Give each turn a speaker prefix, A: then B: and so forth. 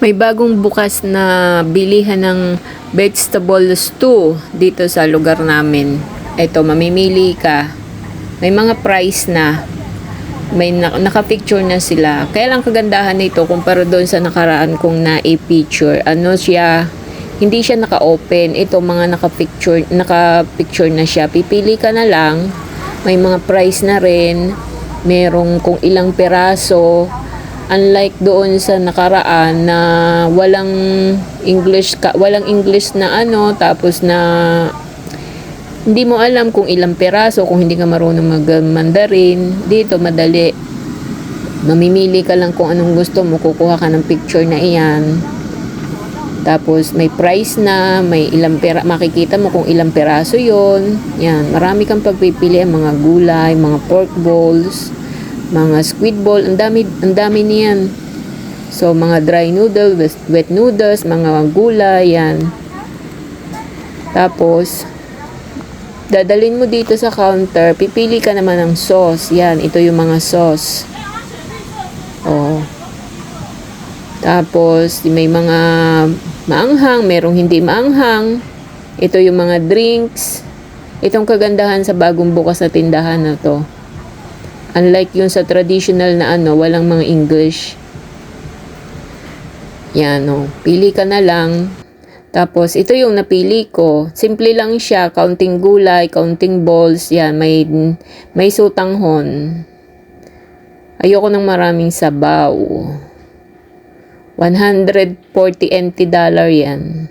A: May bagong bukas na bilihan ng vegetable stew dito sa lugar namin. Ito, mamimili ka. May mga price na. May naka-picture na sila. Kaya lang kagandahan nito kumpara doon sa nakaraan kong na-picture. Ano siya, hindi siya naka-open. Ito mga naka-picture na siya. Pipili ka na lang. May mga price na rin. Merong kung ilang peraso. Unlike doon sa nakaraan na walang English na ano, tapos na hindi mo alam kung ilang peraso kung hindi ka marunong mag-Mandarin. Dito madali. Mamimili ka lang kung anong gusto mo, kukuha ka ng picture na iyan. Tapos may price na, may ilang makikita mo kung ilang peraso 'yon. Yan, marami kang pagpipili, mga gulay, mga pork balls, mga squid ball, ang dami niyan. So mga dry noodle, wet noodles, mga gulay yan. Tapos dadalhin mo dito sa counter, pipili ka naman ng sauce. Yan, ito yung mga sauce. Oh. Tapos may mga maanghang, merong hindi maanghang. Ito yung mga drinks. Itong kagandahan sa bagong bukas na tindahan na to. Unlike yung sa traditional na ano, walang mga English. Yan, oh. Pili ka na lang. Tapos, ito yung napili ko. Simple lang siya. Counting gulay, counting balls. Yan, may sutanghon. Ayoko ng maraming sabaw. $140 NT yan.